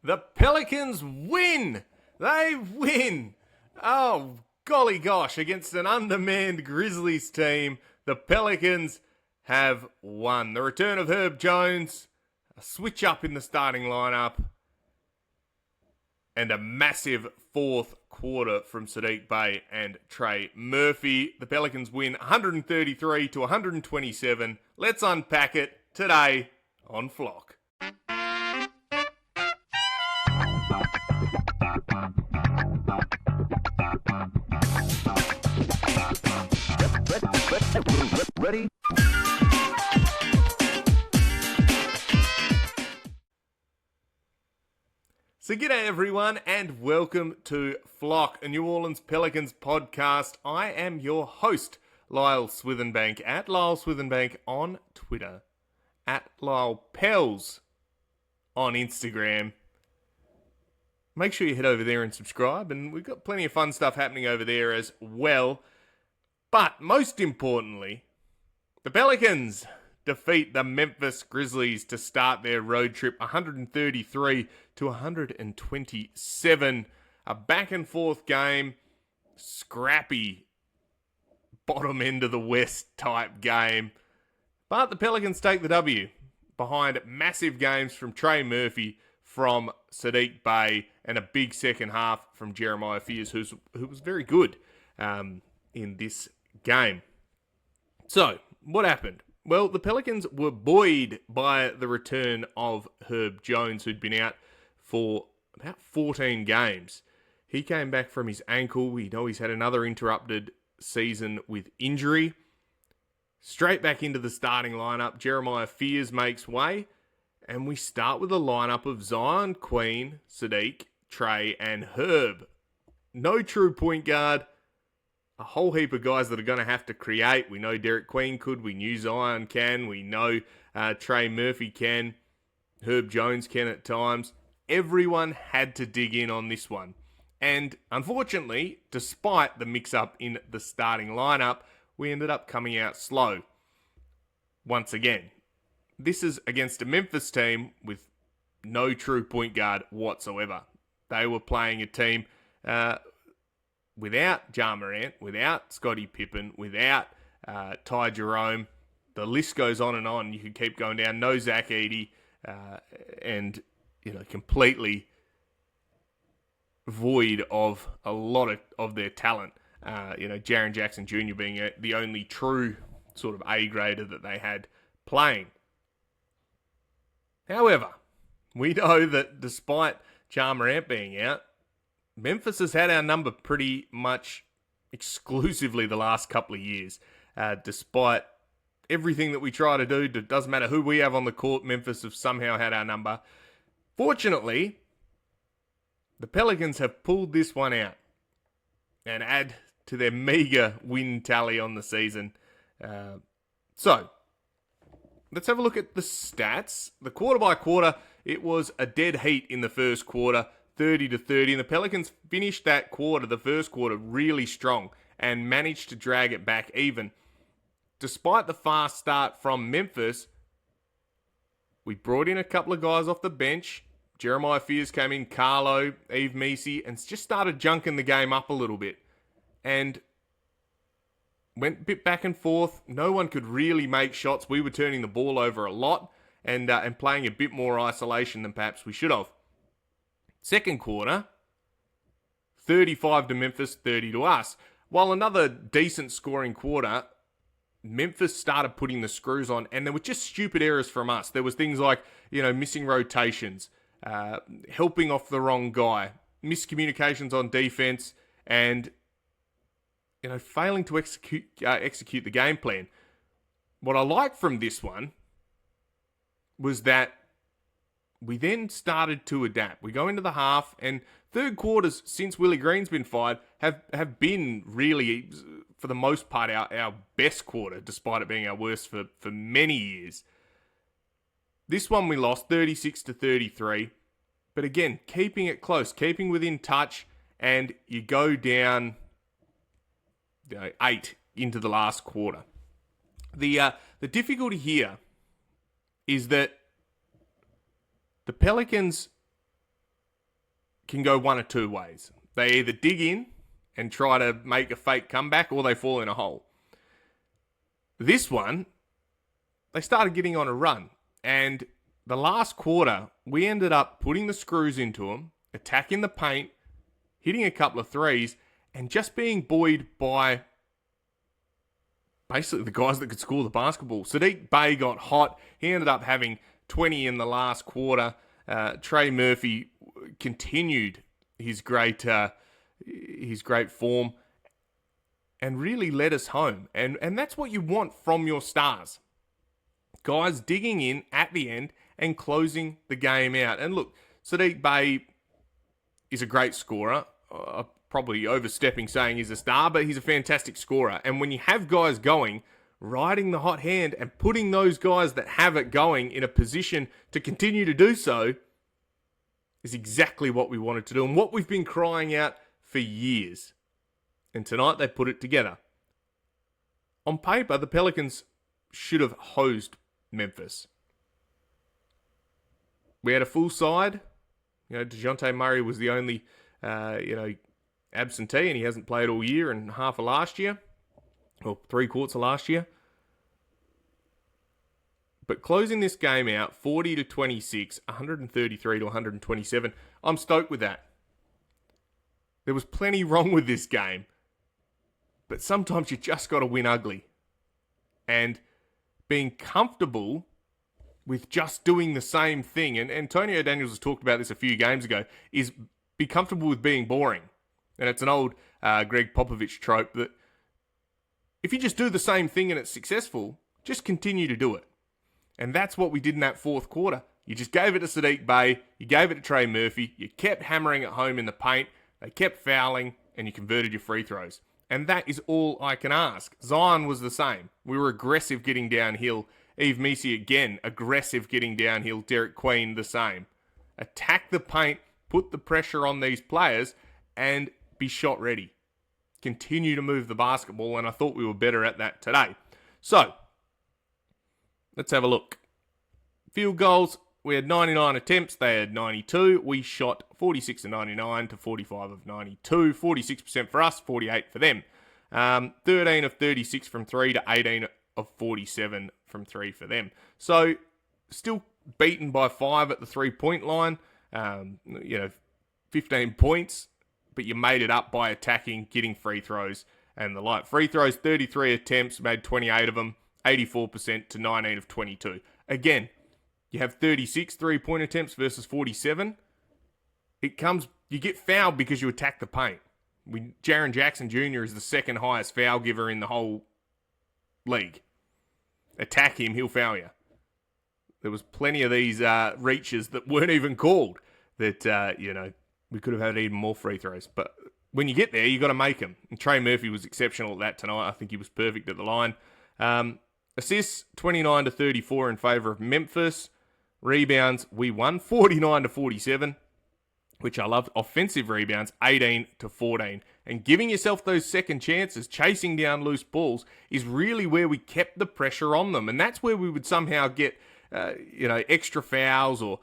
The Pelicans win! They win! Oh, golly gosh, against an undermanned Grizzlies team, the Pelicans have won. The return of Herb Jones, a switch up in the starting lineup, and a massive fourth quarter from Saddiq Bey and Trey Murphy. The Pelicans win 133 to 127. Let's unpack it today on Flock. Ready? So g'day everyone and welcome to Flock, a New Orleans Pelicans podcast. I am your host, Lyle Swithenbank, at Lyle Swithenbank on Twitter, at Lyle Pels on Instagram. Make sure you head over there and subscribe, and we've got plenty of fun stuff happening over there as well. But most importantly, the Pelicans defeat the Memphis Grizzlies to start their road trip 133 to 127. A back and forth game, scrappy bottom end of the West type game. But the Pelicans take the W behind massive games from Trey Murphy, from Saddiq Bey, and a big second half from Jeremiah Fears, who was very good in this game. So, what happened? Well, the Pelicans were buoyed by the return of Herb Jones, who'd been out for about 14 games. He came back from his ankle. We know he's had another interrupted season with injury. Straight back into the starting lineup, Jeremiah Fears makes way, and we start with a lineup of Zion, Queen, Saddiq, Trey, and Herb. No true point guard. A whole heap of guys that are going to have to create. We know Derek Queen could. We knew Zion can. We know Trey Murphy can. Herb Jones can at times. Everyone had to dig in on this one. And unfortunately, despite the mix-up in the starting lineup, we ended up coming out slow. Once again, this is against a Memphis team with no true point guard whatsoever. They were playing a team without Ja Morant, without Scottie Pippen, without Ty Jerome. The list goes on and on. You could keep going down. No Zach Edey, and completely void of a lot of their talent. Jaren Jackson Jr. being the only true sort of A-grader that they had playing. However, we know that despite Ja Morant being out, Memphis has had our number pretty much exclusively the last couple of years. Despite everything that we try to do, it doesn't matter who we have on the court, Memphis have somehow had our number. Fortunately, the Pelicans have pulled this one out and add to their meager win tally on the season. So, let's have a look at the stats. The quarter by quarter, it was a dead heat in the first quarter, 30-30, and the Pelicans finished that quarter, the first quarter, really strong and managed to drag it back even. Despite the fast start from Memphis, we brought in a couple of guys off the bench. Jeremiah Fears came in, Carlo, Eve Messi, and just started junking the game up a little bit. And went a bit back and forth. No one could really make shots. We were turning the ball over a lot and playing a bit more isolation than perhaps we should have. Second quarter, 35 to Memphis, 30 to us. While another decent scoring quarter, Memphis started putting the screws on, and there were just stupid errors from us. There was things like, missing rotations, helping off the wrong guy, miscommunications on defense, and failing to execute the game plan. What I like from this one was that we then started to adapt. We go into the half, and third quarters, since Willie Green's been fired, have been really, for the most part, our best quarter, despite it being our worst for many years. This one we lost 36-33, but again, keeping it close, keeping within touch, and you go down 8 into the last quarter. The difficulty here is that the Pelicans can go one of two ways. They either dig in and try to make a fake comeback, or they fall in a hole. This one, they started getting on a run. And the last quarter, we ended up putting the screws into them, attacking the paint, hitting a couple of threes, and just being buoyed by basically the guys that could score the basketball. Saddiq Bey got hot. He ended up having 20 in the last quarter. Trey Murphy continued his great form and really led us home. And that's what you want from your stars. Guys digging in at the end and closing the game out. And look, Saddiq Bey is a great scorer. Probably overstepping saying he's a star, but he's a fantastic scorer. And when you have guys going, riding the hot hand and putting those guys that have it going in a position to continue to do so is exactly what we wanted to do and what we've been crying out for years. And tonight they put it together. On paper, the Pelicans should have hosed Memphis. We had a full side. DeJounte Murray was the only, absentee, and he hasn't played all year and half of last year, or 3/4 of last year. But closing this game out, 40-26, 133-127, I'm stoked with that. There was plenty wrong with this game, but sometimes you just got to win ugly. And being comfortable with just doing the same thing, and Antonio Daniels has talked about this a few games ago, is be comfortable with being boring. And it's an old Greg Popovich trope that if you just do the same thing and it's successful, just continue to do it. And that's what we did in that fourth quarter. You just gave it to Saddiq Bey, you gave it to Trey Murphy, you kept hammering it home in the paint, they kept fouling, and you converted your free throws. And that is all I can ask. Zion was the same. We were aggressive getting downhill. Yves Missi again, aggressive getting downhill. Derek Queen, the same. Attack the paint, put the pressure on these players, and be shot ready. Continue to move the basketball, and I thought we were better at that today. So, let's have a look. Field goals, we had 99 attempts, they had 92. We shot 46 of 99 to 45 of 92. 46% for us, 48 for them. 13 of 36 from 3 to 18 of 47 from 3 for them. So, still beaten by 5 at the 3-point line. 15 points, but you made it up by attacking, getting free throws, and the like. Free throws, 33 attempts, made 28 of them, 84% to 19 of 22. Again, you have 36 3-point attempts versus 47. You get fouled because you attack the paint. Jaren Jackson Jr. is the second highest foul giver in the whole league. Attack him, he'll foul you. There was plenty of these reaches that weren't even called that, we could have had even more free throws. But when you get there, you got to make them. And Trey Murphy was exceptional at that tonight. I think he was perfect at the line. Assists, 29 to 34 in favour of Memphis. Rebounds, we won 49 to 47, which I love. Offensive rebounds, 18 to 14. And giving yourself those second chances, chasing down loose balls, is really where we kept the pressure on them. And that's where we would somehow get, extra fouls or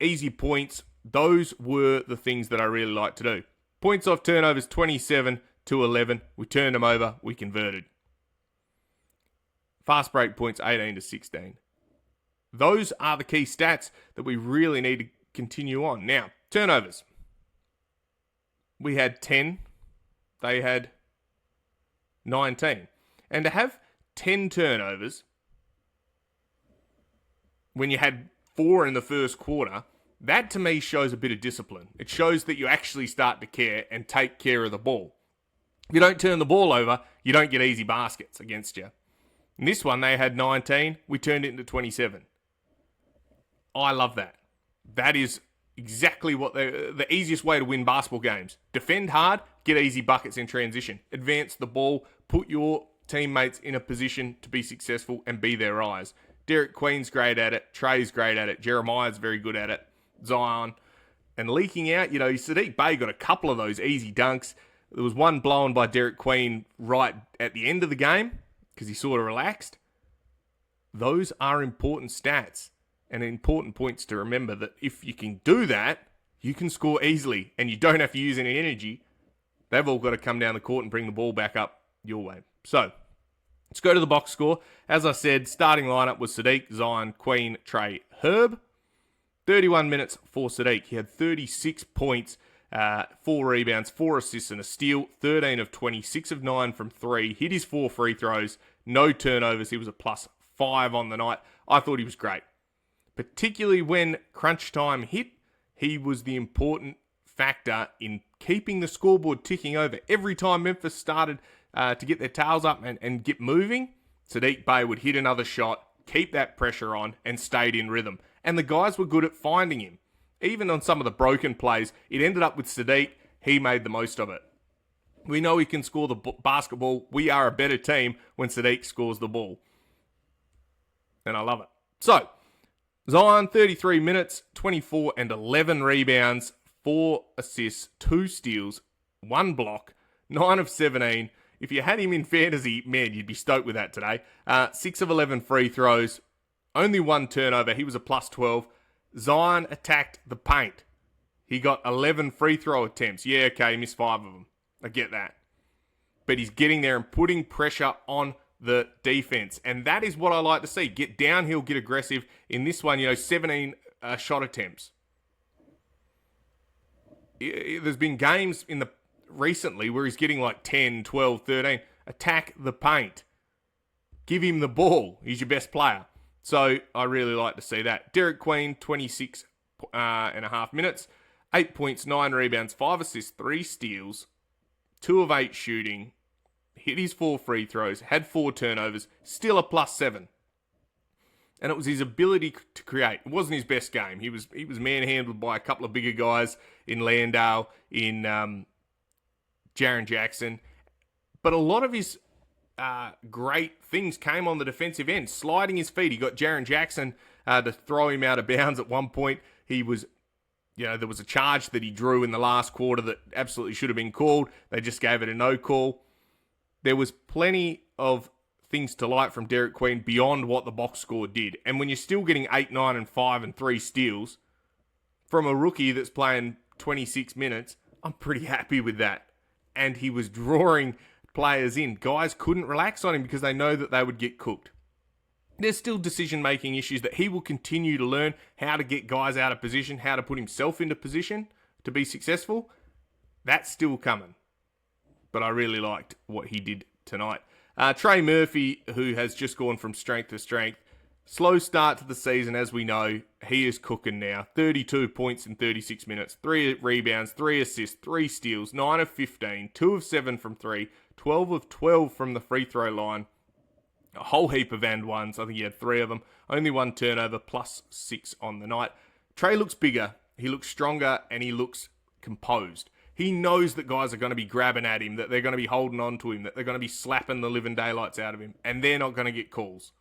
easy points. Those were the things that I really like to do. Points off turnovers, 27 to 11. We turned them over. We converted. Fast break points, 18 to 16. Those are the key stats that we really need to continue on. Now, turnovers. We had 10. They had 19. And to have 10 turnovers when you had 4 in the first quarter, that to me shows a bit of discipline. It shows that you actually start to care and take care of the ball. If you don't turn the ball over, you don't get easy baskets against you. In this one, they had 19. We turned it into 27. I love that. That is exactly what the easiest way to win basketball games. Defend hard, get easy buckets in transition. Advance the ball, put your teammates in a position to be successful and be their eyes. Derek Queen's great at it. Trey's great at it. Jeremiah's very good at it. Zion. And leaking out, Saddiq Bey got a couple of those easy dunks. There was one blown by Derek Queen right at the end of the game because he sort of relaxed. Those are important stats and important points to remember, that if you can do that, you can score easily and you don't have to use any energy. They've all got to come down the court and bring the ball back up your way. So, let's go to the box score. As I said, starting lineup was Saddiq, Zion, Queen, Trey, Herb. 31 minutes for Saddiq. He had 36 points, 4 rebounds, 4 assists and a steal, 13 of 20, 6 of 9 from 3, hit his 4 free throws, no turnovers. He was a +5 on the night. I thought he was great. Particularly when crunch time hit, he was the important factor in keeping the scoreboard ticking over. Every time Memphis started to get their tails up and get moving, Saddiq Bey would hit another shot, keep that pressure on, and stayed in rhythm. And the guys were good at finding him. Even on some of the broken plays, it ended up with Saddiq. He made the most of it. We know he can score the basketball. We are a better team when Saddiq scores the ball. And I love it. So, Zion, 33 minutes, 24 and 11 rebounds, 4 assists, 2 steals, 1 block, 9 of 17. If you had him in fantasy, man, you'd be stoked with that today. 6 of 11 free throws, only 1 turnover. He was a +12. Zion attacked the paint. He got 11 free throw attempts. Yeah, okay, he missed 5 of them. I get that. But he's getting there and putting pressure on the defense. And that is what I like to see. Get downhill, get aggressive. In this one, 17 shot attempts. There's been games recently where he's getting like 10, 12, 13. Attack the paint. Give him the ball. He's your best player. So I really like to see that. Derek Queen, 26 and a half minutes. 8 points, 9 rebounds, 5 assists, 3 steals. 2 of 8 shooting. Hit his 4 free throws. Had 4 turnovers. Still a +7. And it was his ability to create. It wasn't his best game. He was manhandled by a couple of bigger guys in Landale, in Jaren Jackson. But a lot of his great things came on the defensive end, sliding his feet. He got Jaren Jackson to throw him out of bounds at one point. He was, there was a charge that he drew in the last quarter that absolutely should have been called. They just gave it a no call. There was plenty of things to like from Derek Queen beyond what the box score did. And when you're still getting 8, 9, and 5 and 3 steals from a rookie that's playing 26 minutes, I'm pretty happy with that. And he was drawing players in. Guys couldn't relax on him because they know that they would get cooked. There's still decision-making issues that he will continue to learn, how to get guys out of position, how to put himself into position to be successful. That's still coming. But I really liked what he did tonight. Trey Murphy, who has just gone from strength to strength. Slow start to the season, as we know. He is cooking now. 32 points in 36 minutes. 3 rebounds, 3 assists, 3 steals, 9 of 15, 2 of 7 from 3, 12 of 12 from the free throw line. A whole heap of and ones. I think he had 3 of them. Only 1 turnover, +6 on the night. Trey looks bigger. He looks stronger, and he looks composed. He knows that guys are going to be grabbing at him, that they're going to be holding on to him, that they're going to be slapping the living daylights out of him, and they're not going to get calls.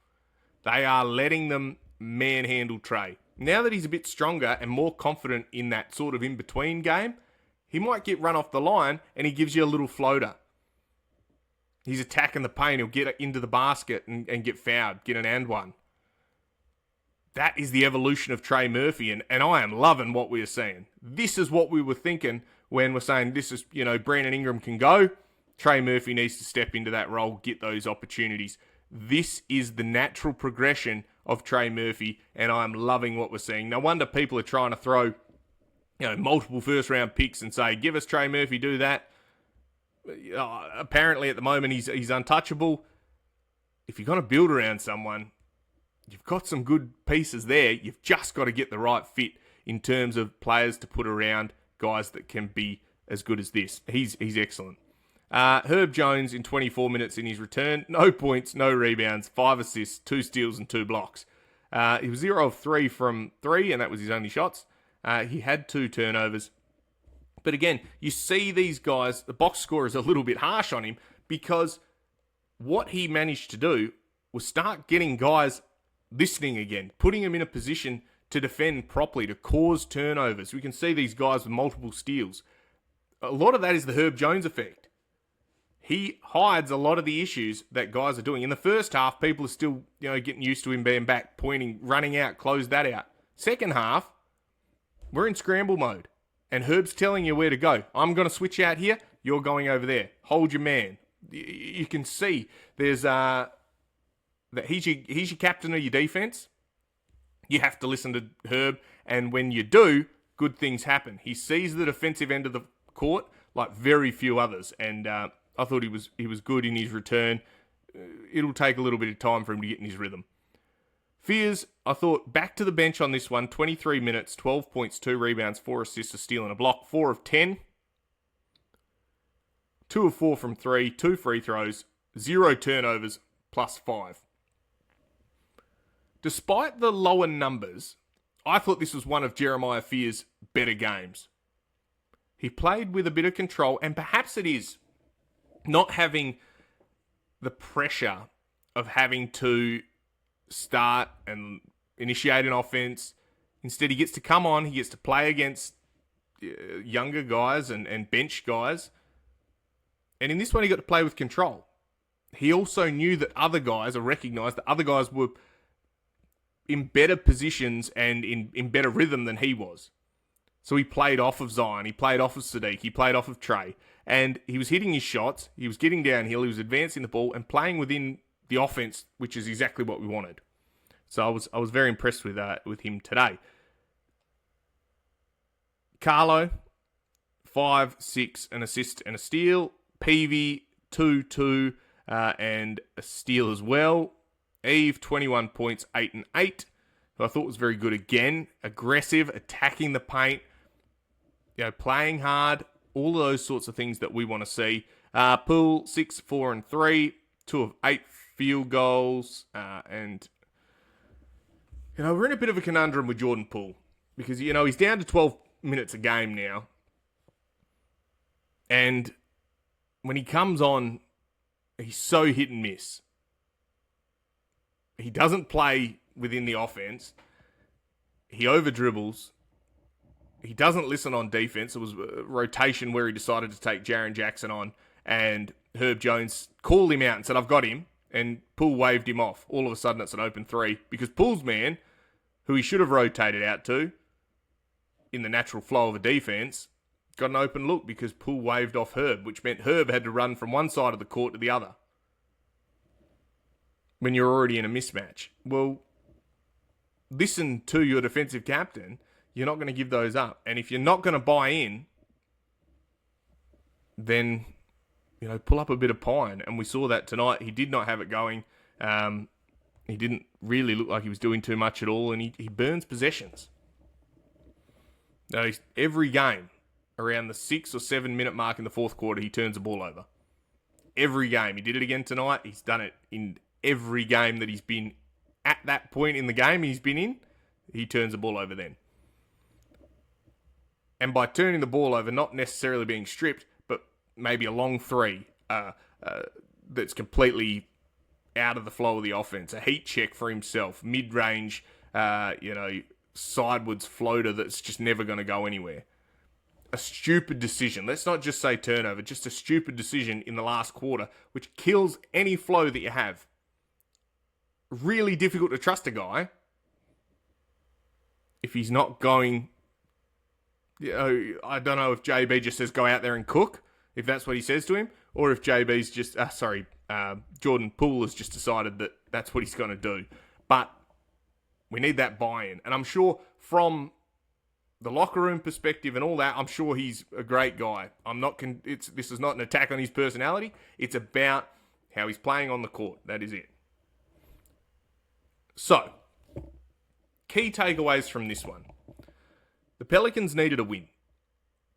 They are letting them manhandle Trey. Now that he's a bit stronger and more confident in that sort of in-between game, he might get run off the line and he gives you a little floater. He's attacking the paint. He'll get into the basket and get fouled, get an and one. That is the evolution of Trey Murphy, and I am loving what we are seeing. This is what we were thinking when we're saying this is, Brandon Ingram can go. Trey Murphy needs to step into that role, get those opportunities. This is the natural progression of Trey Murphy, and I'm loving what we're seeing. No wonder people are trying to throw, multiple first-round picks and say, give us Trey Murphy, do that. Apparently, at the moment, he's untouchable. If you're going to build around someone, you've got some good pieces there. You've just got to get the right fit in terms of players to put around guys that can be as good as this. He's excellent. Herb Jones in 24 minutes in his return. No points, no rebounds, 5 assists, 2 steals and 2 blocks. He was 0 of 3 from 3, and that was his only shots. He had 2 turnovers. But again, you see these guys, the box score is a little bit harsh on him because what he managed to do was start getting guys listening again, putting them in a position to defend properly, to cause turnovers. We can see these guys with multiple steals. A lot of that is the Herb Jones effect. He hides a lot of the issues that guys are doing. In the first half, people are still, getting used to him being back, pointing, running out, close that out. Second half, we're in scramble mode. And Herb's telling you where to go. I'm going to switch out here. You're going over there. Hold your man. You can see there's that he's your captain of your defense. You have to listen to Herb, and when you do, good things happen. He sees the defensive end of the court like very few others, and I thought he was good in his return. It'll take a little bit of time for him to get in his rhythm. Fears, I thought, back to the bench on this one. 23 minutes, 12 points, 2 rebounds, 4 assists, a steal and a block. 4 of 10. 2 of 4 from 3, 2 free throws, 0 turnovers, plus 5. Despite the lower numbers, I thought this was one of Jeremiah Fears' better games. He played with a bit of control, and perhaps it is not having the pressure of having to start and initiate an offense. Instead, he gets to come on, he gets to play against younger guys and bench guys. And in this one, he got to play with control. He also knew that other guys, or recognised that other guys were in better positions and in better rhythm than he was. So he played off of Zion, he played off of Saddiq, he played off of Trey. And he was hitting his shots, he was getting downhill, he was advancing the ball and playing within the offense, which is exactly what we wanted. So I was very impressed with him today. Carlo, 5, 6, an assist and a steal. Peavy, 2, and a steal as well. Eve, 21 points, 8 and 8. Who I thought was very good again. Aggressive, attacking the paint, playing hard. All of those sorts of things that we want to see. Poole, 6, 4 and 3. 2 of 8 field goals. And we're in a bit of a conundrum with Jordan Poole. Because, he's down to 12 minutes a game now. And when he comes on, he's so hit and miss. He doesn't play within the offense. He over-dribbles. He doesn't listen on defense. It was a rotation where he decided to take Jaren Jackson on, and Herb Jones called him out and said, I've got him, and Poole waved him off. All of a sudden, it's an open 3, because Poole's man, who he should have rotated out to, in the natural flow of a defense, got an open look because Poole waved off Herb, which meant Herb had to run from one side of the court to the other when you're already in a mismatch. Well, listen to your defensive captain. You're not going to give those up. And if you're not going to buy in, then, pull up a bit of pine. And we saw that tonight. He did not have it going. He didn't really look like he was doing too much at all. And he burns possessions. Now, every game, around the 6 or 7 minute mark in the fourth quarter, he turns the ball over. Every game. He did it again tonight. He's done it in every game that he's been at that point in the game he's been in. He turns the ball over then. And by turning the ball over, not necessarily being stripped, but maybe a long 3 that's completely out of the flow of the offense. A heat check for himself. Mid-range, sidewards floater that's just never going to go anywhere. A stupid decision. Let's not just say turnover, just a stupid decision in the last quarter, which kills any flow that you have. Really difficult to trust a guy if he's not going. I don't know if JB just says go out there and cook, if that's what he says to him, or if JB's just, Jordan Poole has just decided that that's what he's going to do. But we need that buy-in. And I'm sure from the locker room perspective and all that, I'm sure he's a great guy. This is not an attack on his personality. It's about how he's playing on the court. That is it. So, key takeaways from this one. The Pelicans needed a win.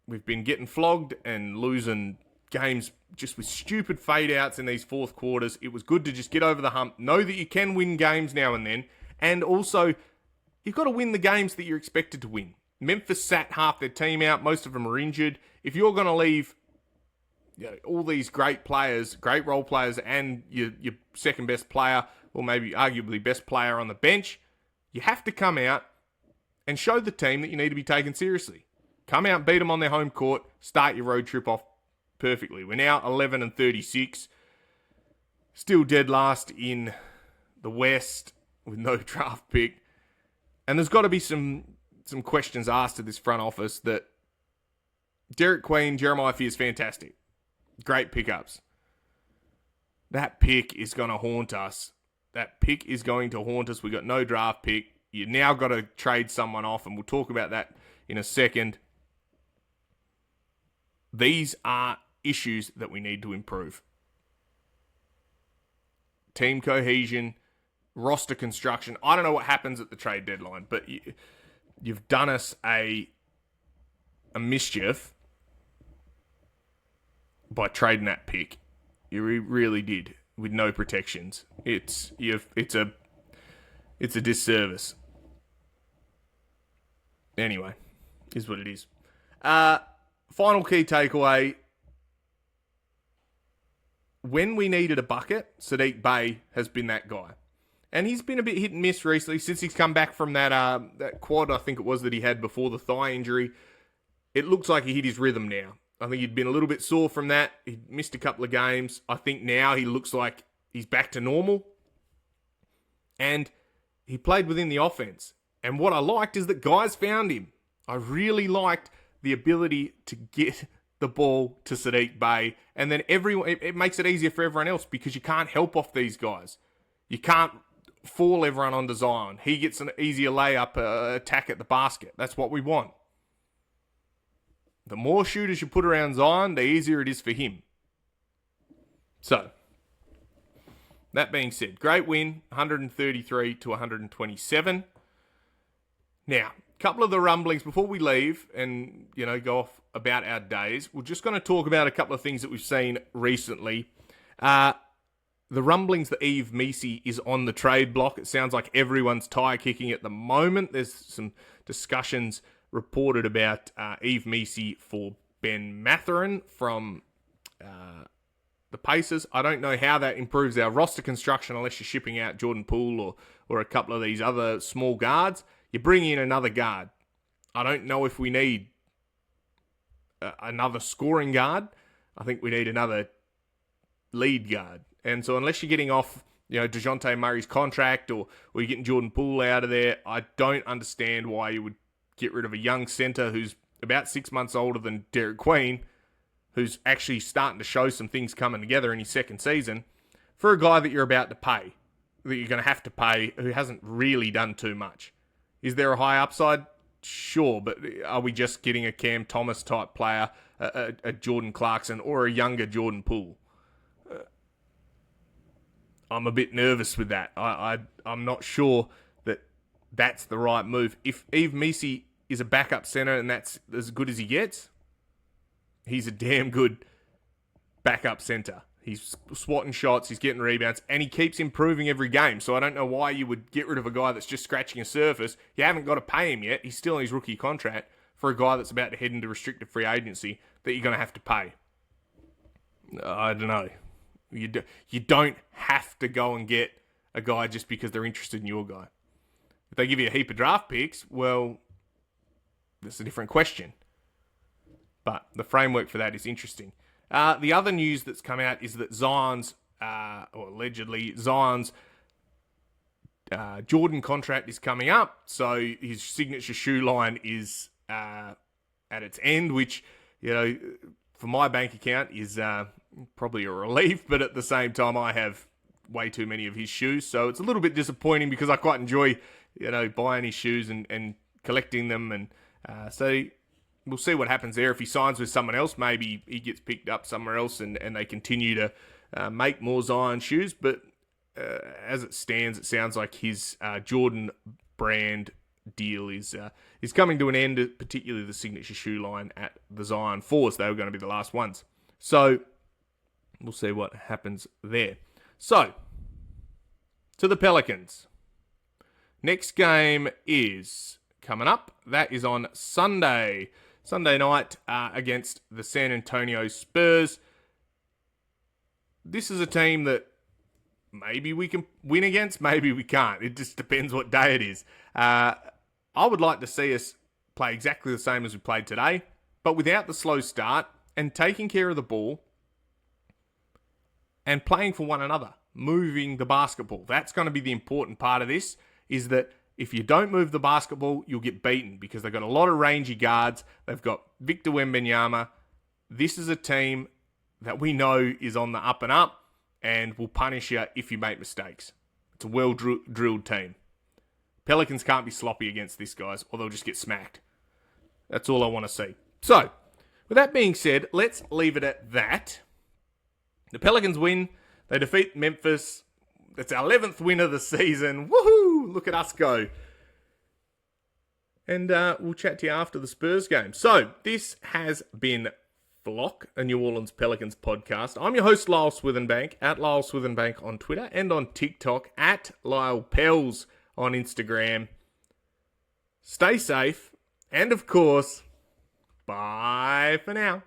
We've been getting flogged and losing games just with stupid fade-outs in these fourth quarters. It was good to just get over the hump. Know that you can win games now and then. And also, you've got to win the games that you're expected to win. Memphis sat half their team out. Most of them are injured. If you're going to leave all these great players, great role players, and your second-best player, or maybe arguably best player on the bench, you have to come out and show the team that you need to be taken seriously. Come out, beat them on their home court, start your road trip off perfectly. We're now 11 and 36, still dead last in the West with no draft pick. And there's got to be some questions asked to this front office that Derek Queen, Jeremiah Fears, fantastic. Great pickups. That pick is going to haunt us. We got no draft pick. You now got to trade someone off, and we'll talk about that in a second. These are issues that we need to improve. Team cohesion, roster construction. I don't know what happens at the trade deadline, but you've done us a mischief by trading that pick. You really did, with no protections. It's a disservice. Anyway, is what it is. Final key takeaway. When we needed a bucket, Saddiq Bey has been that guy. And he's been a bit hit and miss recently since he's come back from that quad, I think it was, that he had before the thigh injury. It looks like he hit his rhythm now. I think he'd been a little bit sore from that. He missed a couple of games. I think now he looks like he's back to normal. And he played within the offense. And what I liked is that guys found him. I really liked the ability to get the ball to Saddiq Bey, and then it makes it easier for everyone else because you can't help off these guys. You can't fall everyone onto Zion. He gets an easier layup attack at the basket. That's what we want. The more shooters you put around Zion, the easier it is for him. So, that being said, great win, 133 to 127. Now, a couple of the rumblings before we leave and, go off about our days. We're just going to talk about a couple of things that we've seen recently. The rumblings that Yeahh Meesi is on the trade block. It sounds like everyone's tire kicking at the moment. There's some discussions reported about Yeahh Meesi for Ben Mathurin from the Pacers. I don't know how that improves our roster construction unless you're shipping out Jordan Poole or a couple of these other small guards. You bring in another guard. I don't know if we need another scoring guard. I think we need another lead guard. And so unless you're getting off, DeJounte Murray's contract or you're getting Jordan Poole out of there, I don't understand why you would get rid of a young center who's about 6 months older than Derek Queen, who's actually starting to show some things coming together in his second season, for a guy that you're about to pay, that you're going to have to pay, who hasn't really done too much. Is there a high upside? Sure, but are we just getting a Cam Thomas type player, a Jordan Clarkson, or a younger Jordan Poole? I'm a bit nervous with that. I'm not sure that that's the right move. If Yeahh Meesi is a backup center and that's as good as he gets, he's a damn good backup center. He's swatting shots, he's getting rebounds, and he keeps improving every game. So I don't know why you would get rid of a guy that's just scratching a surface. You haven't got to pay him yet. He's still in his rookie contract for a guy that's about to head into restricted free agency that you're going to have to pay. I don't know. You don't have to go and get a guy just because they're interested in your guy. If they give you a heap of draft picks, well, that's a different question. But the framework for that is interesting. The other news that's come out is that Zion's Jordan contract is coming up. So his signature shoe line is at its end, which, for my bank account is probably a relief. But at the same time, I have way too many of his shoes. So it's a little bit disappointing because I quite enjoy, buying his shoes and collecting them. And so we'll see what happens there. If he signs with someone else, maybe he gets picked up somewhere else and they continue to make more Zion shoes. But as it stands, it sounds like his Jordan brand deal is coming to an end, particularly the signature shoe line at the Zion 4s. They were going to be the last ones. So we'll see what happens there. So, to the Pelicans. Next game is coming up. That is on Sunday night against the San Antonio Spurs. This is a team that maybe we can win against, maybe we can't. It just depends what day it is. I would like to see us play exactly the same as we played today, but without the slow start and taking care of the ball and playing for one another, moving the basketball. That's going to be the important part of this, is that if you don't move the basketball, you'll get beaten because they've got a lot of rangy guards. They've got Victor Wembanyama. This is a team that we know is on the up and up and will punish you if you make mistakes. It's a well-drilled team. Pelicans can't be sloppy against this, guys, or they'll just get smacked. That's all I want to see. So, with that being said, let's leave it at that. The Pelicans win. They defeat Memphis. That's our 11th win of the season. Woohoo! Look at us go. And we'll chat to you after the Spurs game. So, this has been Flock, a New Orleans Pelicans podcast. I'm your host, Lyle Swithenbank, at Lyle Swithenbank on Twitter and on TikTok, at Lyle Pels on Instagram. Stay safe. And, of course, bye for now.